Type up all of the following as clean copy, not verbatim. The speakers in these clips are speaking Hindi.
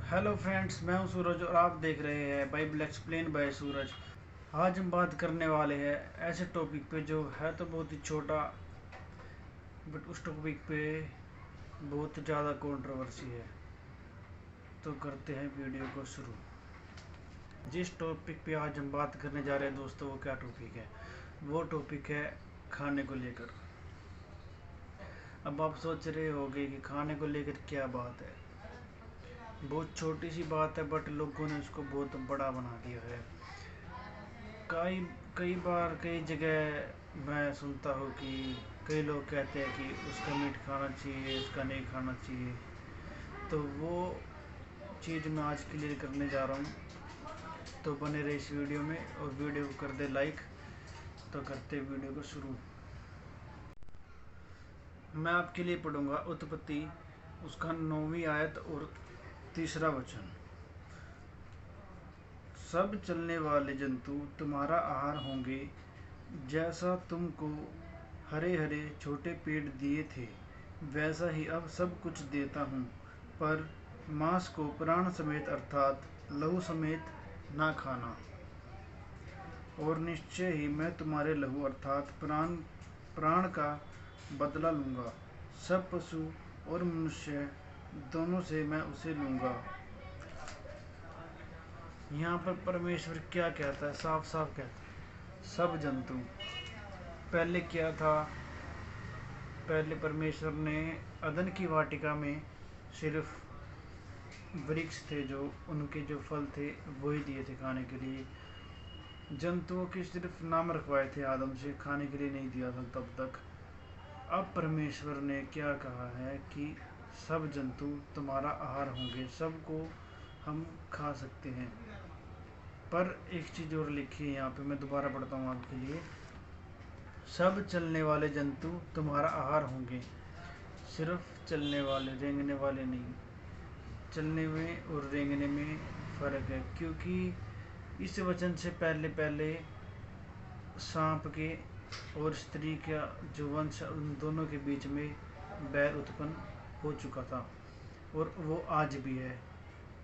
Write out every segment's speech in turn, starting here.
हेलो फ्रेंड्स, मैं हूं सूरज और आप देख रहे हैं बाइबल एक्सप्लेन बाय सूरज। आज हम बात करने वाले हैं ऐसे टॉपिक पे जो है तो बहुत ही छोटा, बट उस टॉपिक पे बहुत ज़्यादा कंट्रोवर्सी है। तो करते हैं वीडियो को शुरू। जिस टॉपिक पे आज हम बात करने जा रहे हैं दोस्तों, वो क्या टॉपिक है? वो टॉपिक है खाने को लेकर। अब आप सोच रहे होंगे कि खाने को लेकर क्या बात है। बहुत छोटी सी बात है, बट लोगों ने उसको बहुत बड़ा बना दिया है। कई कई बार कई जगह मैं सुनता हूँ कि कई लोग कहते हैं कि उसका मीट खाना चाहिए, उसका नहीं खाना चाहिए। तो वो चीज़ मैं आज क्लियर करने जा रहा हूँ। तो बने रहे इस वीडियो में और वीडियो को कर दे लाइक। तो करते वीडियो को शुरू। मैं आपके लिए पढ़ूंगा उत्पत्ति, उसका 9वीं आयत और 3रा वचन। सब चलने वाले जंतु तुम्हारा आहार होंगे, जैसा तुमको हरे हरे छोटे पेड़ दिए थे, वैसा ही अब सब कुछ देता हूँ। पर मांस को प्राण समेत अर्थात लहू समेत ना खाना। और निश्चय ही मैं तुम्हारे लहू अर्थात प्राण का बदला लूँगा। सब पशु और मनुष्य दोनों से मैं उसे लूँगा। यहाँ पर परमेश्वर क्या कहता है? साफ साफ कहता है सब जंतु। पहले क्या था? पहले परमेश्वर ने अदन की वाटिका में सिर्फ वृक्ष थे, जो उनके जो फल थे वही दिए थे खाने के लिए। जंतुओं के सिर्फ नाम रखवाए थे आदम से, खाने के लिए नहीं दिया था तब तक। अब परमेश्वर ने क्या कहा है कि सब जंतु तुम्हारा आहार होंगे, सबको हम खा सकते हैं। पर एक चीज़ और लिखी है यहाँ पे, मैं दोबारा पढ़ता हूँ आपके लिए। सब चलने वाले जंतु तुम्हारा आहार होंगे। सिर्फ चलने वाले, रेंगने वाले नहीं। चलने में और रेंगने में फ़र्क है, क्योंकि इस वचन से पहले पहले सांप के और स्त्री का जो वंश, उन दोनों के बीच में बैर उत्पन्न हो चुका था, और वो आज भी है।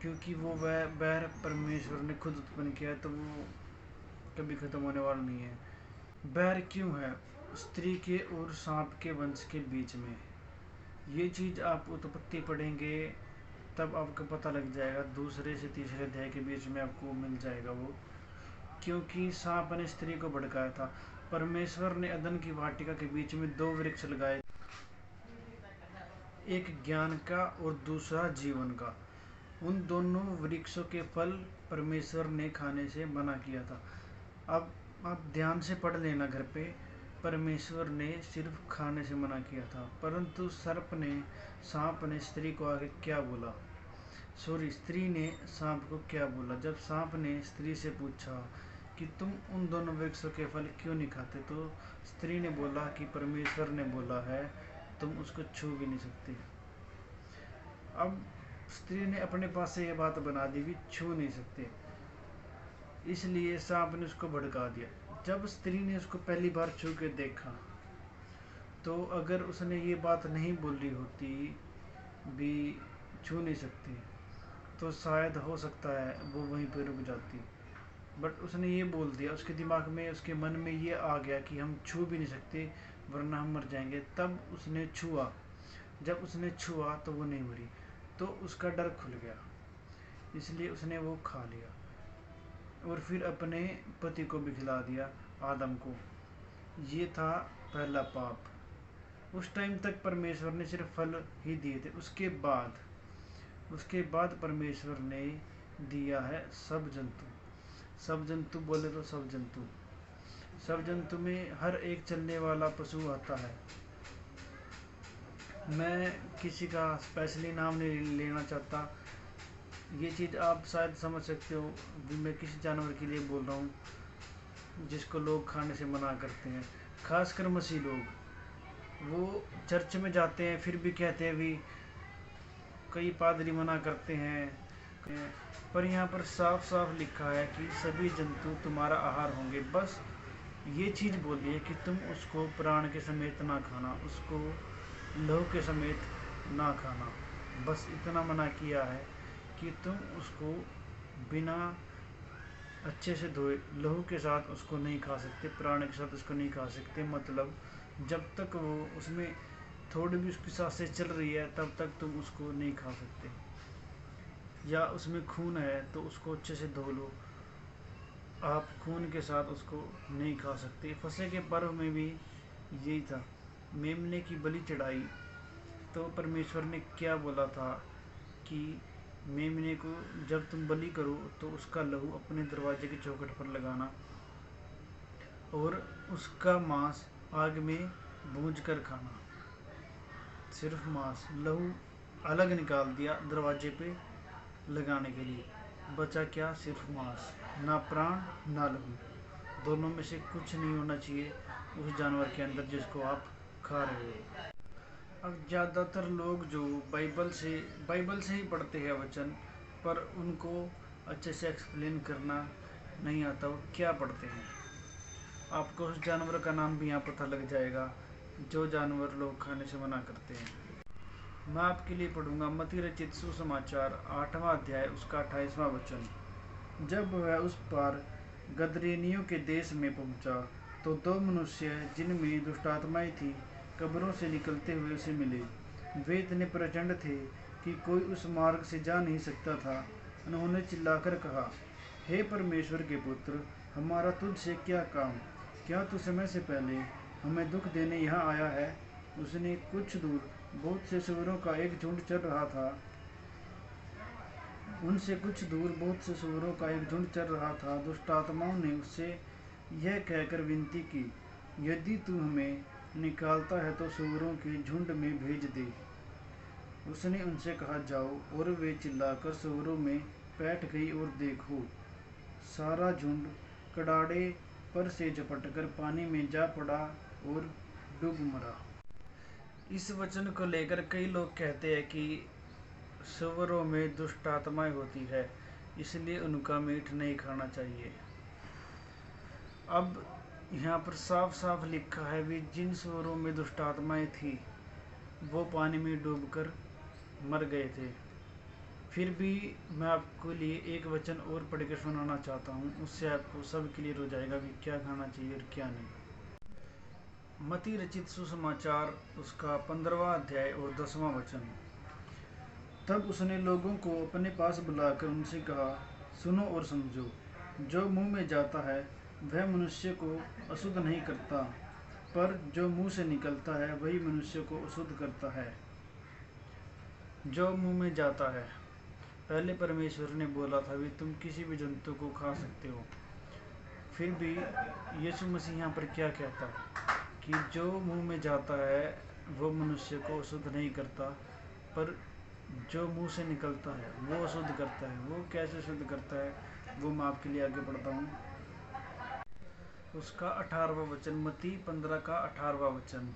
क्योंकि वो बैर परमेश्वर ने खुद उत्पन्न किया है, तो वो कभी ख़त्म होने वाला नहीं है। बैर क्यों है स्त्री के और सांप के वंश के बीच में? ये चीज़ आप उत्पत्ति पढ़ेंगे तब आपको पता लग जाएगा। 2 से 3 अध्याय के बीच में आपको मिल जाएगा वो। क्योंकि सांप ने स्त्री को भड़काया था। परमेश्वर ने अदन की वाटिका के बीच में 2 वृक्ष लगाए, एक ज्ञान का और दूसरा जीवन का। उन दोनों वृक्षों के फल परमेश्वर ने खाने से मना किया था। अब आप ध्यान से पढ़ लेना घर पे। परमेश्वर ने सिर्फ खाने से मना किया था, परंतु सांप ने स्त्री को आगे क्या बोला? स्त्री ने सांप को क्या बोला? जब सांप ने स्त्री से पूछा कि तुम उन दोनों वृक्षों के फल क्यों नहीं खाते, तो स्त्री ने बोला कि परमेश्वर ने बोला है तुम उसको छू भी नहीं सकते। अब स्त्री ने अपने पास से यह बात बना दी कि छू नहीं सकते, इसलिए सांप ने उसको भड़का दिया। जब स्त्री ने उसको पहली बार छू के देखा, तो अगर उसने ये बात नहीं बोली होती भी छू नहीं सकती, तो शायद हो सकता है वो वहीं पर रुक जाती। बट उसने ये बोल दिया, उसके दिमाग में, उसके मन में ये आ गया कि हम छू भी नहीं सकते वरना हम मर जाएंगे। तब उसने छुआ। जब उसने छुआ तो वो नहीं मरी, तो उसका डर खुल गया, इसलिए उसने वो खा लिया और फिर अपने पति को भी खिला दिया, आदम को। ये था पहला पाप। उस टाइम तक परमेश्वर ने सिर्फ फल ही दिए थे। उसके बाद परमेश्वर ने दिया है सब जंतु। सब जंतु बोले तो सब जंतु। सब जंतु में हर एक चलने वाला पशु आता है। मैं किसी का स्पेशली नाम नहीं लेना चाहता, ये चीज़ आप शायद समझ सकते हो भी मैं किस जानवर के लिए बोल रहा हूँ जिसको लोग खाने से मना करते हैं। खासकर मसीह लोग, वो चर्च में जाते हैं फिर भी कहते हैं भी, कई पादरी मना करते हैं, पर यहाँ पर साफ साफ लिखा है कि सभी जंतु तुम्हारा आहार होंगे। बस ये चीज़ बोली है कि तुम उसको प्राण के समेत ना खाना, उसको लहू के समेत ना खाना। बस इतना मना किया है कि तुम उसको बिना अच्छे से धोए लहू के साथ उसको नहीं खा सकते, प्राण के साथ उसको नहीं खा सकते। मतलब जब तक वो उसमें थोड़ी भी उसकी सांसें चल रही है तब तक तुम उसको नहीं खा सकते। या उसमें खून है तो उसको अच्छे से धो लो, आप खून के साथ उसको नहीं खा सकते। फसह के पर्व में भी यही था, मेमने की बलि चढ़ाई तो परमेश्वर ने क्या बोला था कि मेमने को जब तुम बलि करो तो उसका लहू अपने दरवाजे की चौखट पर लगाना और उसका मांस आग में भूंज कर खाना। सिर्फ मांस, लहू अलग निकाल दिया दरवाजे पे लगाने के लिए, बचा क्या? सिर्फ मांस, ना प्राण ना लहू। दोनों में से कुछ नहीं होना चाहिए उस जानवर के अंदर जिसको आप खा रहे हो। अब ज़्यादातर लोग जो बाइबल से ही पढ़ते हैं वचन, पर उनको अच्छे से एक्सप्लेन करना नहीं आता वो क्या पढ़ते हैं। आपको उस जानवर का नाम भी यहाँ पता लग जाएगा जो जानवर लोग खाने से मना करते हैं। मैं आपके लिए पढ़ूंगा मत्ती रचित सुसमाचार 8वां अध्याय उसका 28वां वचन। जब वह उस पार गदरेनियों के देश में पहुंचा तो दो मनुष्य जिनमें दुष्टात्माएं थी कब्रों से निकलते हुए उसे मिले। वे इतने प्रचंड थे कि कोई उस मार्ग से जा नहीं सकता था। उन्होंने चिल्लाकर कहा, हे परमेश्वर के पुत्र, हमारा तुझसे क्या काम? क्या तू समय से पहले हमें दुख देने यहाँ आया है? उसने कुछ दूर बहुत से सूअरों का एक झुंड चल रहा था। उनसे कुछ दूर बहुत से सूअरों का एक झुंड चल रहा था। दुष्ट आत्माओं ने उससे यह कहकर विनती की, यदि तू हमें निकालता है तो सूअरों के झुंड में भेज दे। उसने उनसे कहा, जाओ। और वे चिल्लाकर सूअरों में बैठ गई और देखो, सारा झुंड कड़ाड़े पर से झपटकर पानी में जा पड़ा और डूब मरा। इस वचन को लेकर कई लोग कहते हैं कि सूअरों में दुष्ट आत्माएं होती है, इसलिए उनका मीट नहीं खाना चाहिए। अब यहाँ पर साफ साफ लिखा है भी जिन सूअरों में दुष्ट आत्माएं थी वो पानी में डूबकर मर गए थे। फिर भी मैं आपको लिए एक वचन और पढ़ कर सुनाना चाहता हूँ, उससे आपको सब क्लियर हो जाएगा कि क्या खाना चाहिए और क्या नहीं। मत्ती रचित सुसमाचार उसका 15वां अध्याय और 10वां वचन। तब उसने लोगों को अपने पास बुलाकर उनसे कहा, सुनो और समझो। जो मुंह में जाता है वह मनुष्य को अशुद्ध नहीं करता, पर जो मुंह से निकलता है वही मनुष्य को अशुद्ध करता है। जो मुंह में जाता है, पहले परमेश्वर ने बोला था भी तुम किसी भी जंतु को खा सकते हो। फिर भी यीशु मसीह यहाँ पर क्या कहता है कि जो मुंह में जाता है वो मनुष्य को अशुद्ध नहीं करता, पर जो मुंह से निकलता है वो अशुद्ध करता है। वो कैसे शुद्ध करता है वो मैं आपके लिए आगे बढ़ता हूँ। उसका 18वां वचन, मत्ती 15 का 18वां वचन।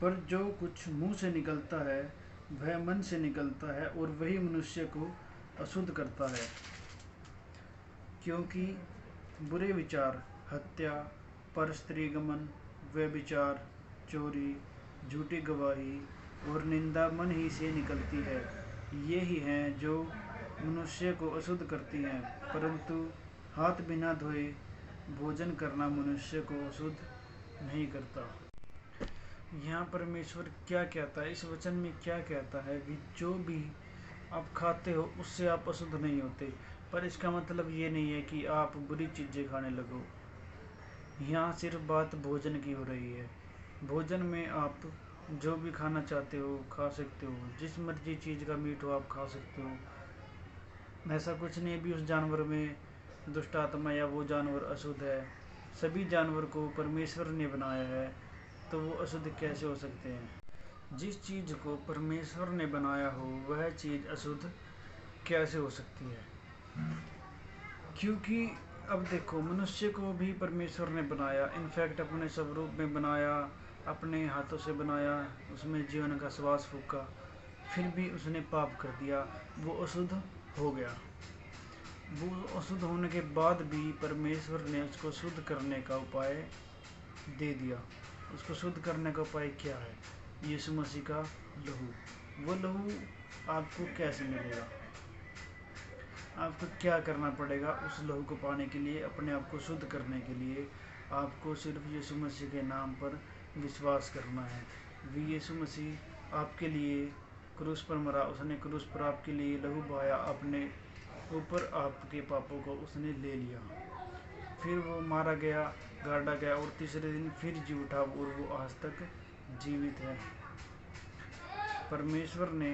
पर जो कुछ मुंह से निकलता है वह मन से निकलता है और वही मनुष्य को अशुद्ध करता है, क्योंकि बुरे विचार, हत्या, परस्त्रीगमन, व्यभिचार, चोरी, झूठी गवाही और निंदा मन ही से निकलती है। ये ही हैं जो मनुष्य को अशुद्ध करती हैं। परंतु हाथ बिना धोए भोजन करना मनुष्य को अशुद्ध नहीं करता। यहाँ परमेश्वर क्या कहता है, इस वचन में क्या कहता है कि जो भी आप खाते हो उससे आप अशुद्ध नहीं होते। पर इसका मतलब ये नहीं है कि आप बुरी चीज़ें खाने लगो। यहाँ सिर्फ बात भोजन की हो रही है। भोजन में आप जो भी खाना चाहते हो खा सकते हो, जिस मर्जी चीज़ का मीट हो आप खा सकते हो। ऐसा कुछ नहीं भी उस जानवर में दुष्ट आत्मा या वो जानवर अशुद्ध है। सभी जानवर को परमेश्वर ने बनाया है, तो वो अशुद्ध कैसे हो सकते हैं? जिस चीज़ को परमेश्वर ने बनाया हो वह चीज़ अशुद्ध कैसे हो सकती है? क्योंकि अब देखो, मनुष्य को भी परमेश्वर ने बनाया, इनफैक्ट अपने स्वरूप में बनाया, अपने हाथों से बनाया, उसमें जीवन का श्वास फूका, फिर भी उसने पाप कर दिया, वो अशुद्ध हो गया। वो अशुद्ध होने के बाद भी परमेश्वर ने उसको शुद्ध करने का उपाय दे दिया। उसको शुद्ध करने का उपाय क्या है? यीशु मसीह का लहू। वो लहू आपको कैसे मिलेगा? आपको क्या करना पड़ेगा उस लहू को पाने के लिए, अपने आप को शुद्ध करने के लिए? आपको सिर्फ यीशु मसीह के नाम पर विश्वास करना है। वी यीशु मसीह आपके लिए क्रूस पर मरा, उसने क्रूस पर आपके लिए लहू बहाया, अपने ऊपर आपके पापों को उसने ले लिया। फिर वो मारा गया, गाड़ा गया और तीसरे दिन फिर जी उठा और वो आज तक जीवित है। परमेश्वर ने,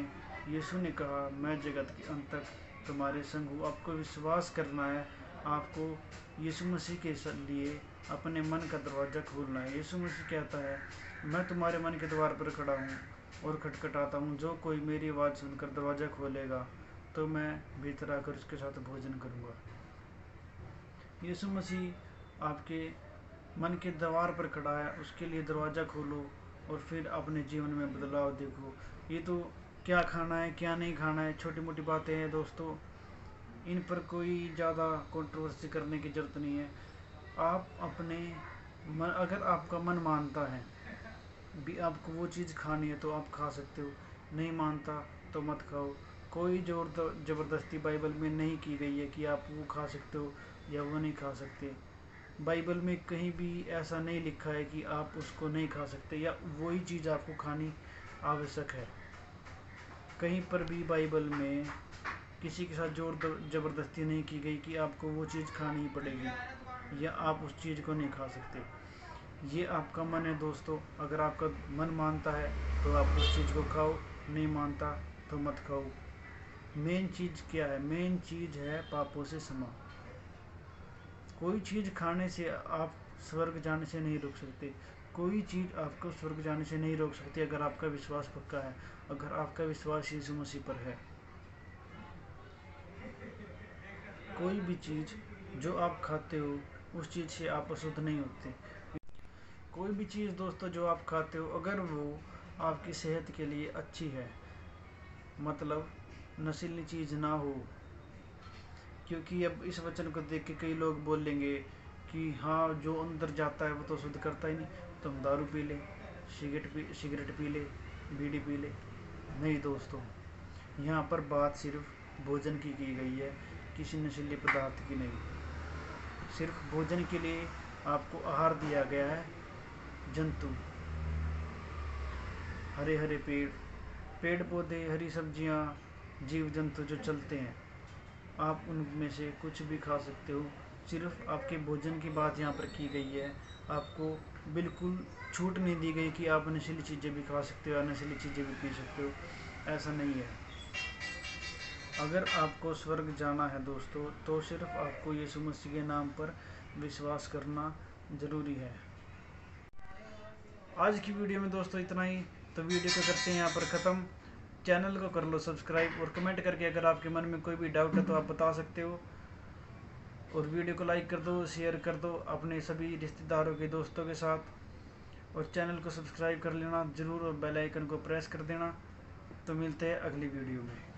यीशु ने कहा, मैं जगत के अंत तक तुम्हारे संग हूँ। आपको विश्वास करना है, आपको यीशु मसीह के लिए अपने मन का दरवाज़ा खोलना है। यीशु मसीह कहता है, मैं तुम्हारे मन के द्वार पर खड़ा हूँ और खटखटाता हूँ। जो कोई मेरी आवाज़ सुनकर दरवाज़ा खोलेगा तो मैं भीतर आकर उसके साथ भोजन करूँगा। यीशु मसीह आपके मन के द्वार पर खड़ा है, उसके लिए दरवाज़ा खोलो और फिर अपने जीवन में बदलाव देखो। ये तो क्या खाना है क्या नहीं खाना है छोटी मोटी बातें हैं दोस्तों, इन पर कोई ज़्यादा कंट्रोवर्सी करने की ज़रूरत नहीं है। आप अपने मन, अगर आपका मन मानता है भी आपको वो चीज़ खानी है तो आप खा सकते हो, नहीं मानता तो मत खाओ। कोई जोर ज़बरदस्ती बाइबल में नहीं की गई है कि आप वो खा सकते हो या वो नहीं खा सकते। बाइबल में कहीं भी ऐसा नहीं लिखा है कि आप उसको नहीं खा सकते या वही चीज़ आपको खानी आवश्यक है। कहीं पर भी बाइबल में किसी के साथ जोर ज़बरदस्ती नहीं की गई कि आपको वो चीज़ खानी ही पड़ेगी या आप उस चीज़ को नहीं खा सकते। ये आपका मन है दोस्तों, अगर आपका मन मानता है तो आप उस चीज़ को खाओ, नहीं मानता तो मत खाओ। मेन चीज़ क्या है? मेन चीज़ है पापों से क्षमा। कोई चीज़ खाने से आप स्वर्ग जाने से नहीं रोक सकते, कोई चीज़ आपको स्वर्ग जाने से नहीं रोक सकती अगर आपका विश्वास पक्का है, अगर आपका विश्वास यीशु मसीह पर है। कोई भी चीज़ जो आप खाते हो उस चीज़ से आप अशुद्ध नहीं होते। कोई भी चीज़ दोस्तों जो आप खाते हो अगर वो आपकी सेहत के लिए अच्छी है, मतलब नशीली चीज़ ना हो, क्योंकि अब इस वचन को देख के कई लोग बोलेंगे कि हाँ जो अंदर जाता है वो तो शुद्ध करता ही नहीं, तो हम दारू पी ले, सिगरेट पी ले, बीड़ी पी ले। नहीं दोस्तों, यहाँ पर बात सिर्फ भोजन की गई है, किसी नशीले पदार्थ की नहीं। सिर्फ भोजन के लिए आपको आहार दिया गया है। जंतु, हरे हरे पेड़ पौधे, हरी सब्जियाँ, जीव जंतु जो चलते हैं, आप उनमें से कुछ भी खा सकते हो। सिर्फ आपके भोजन की बात यहाँ पर की गई है। आपको बिल्कुल छूट नहीं दी गई कि आप नशीली चीज़ें भी खा सकते हो या नशीली चीज़ें भी पी सकते हो, ऐसा नहीं है। अगर आपको स्वर्ग जाना है दोस्तों तो सिर्फ आपको यीशु मसीह के नाम पर विश्वास करना ज़रूरी है। आज की वीडियो में दोस्तों इतना ही, तो वीडियो को करते हैं यहाँ पर ख़त्म। चैनल को कर लो सब्सक्राइब और कमेंट करके अगर आपके मन में कोई भी डाउट है तो आप बता सकते हो। और वीडियो को लाइक कर दो, शेयर कर दो अपने सभी रिश्तेदारों के दोस्तों के साथ, और चैनल को सब्सक्राइब कर लेना ज़रूर और बेल आइकन को प्रेस कर देना। तो मिलते हैं अगली वीडियो में।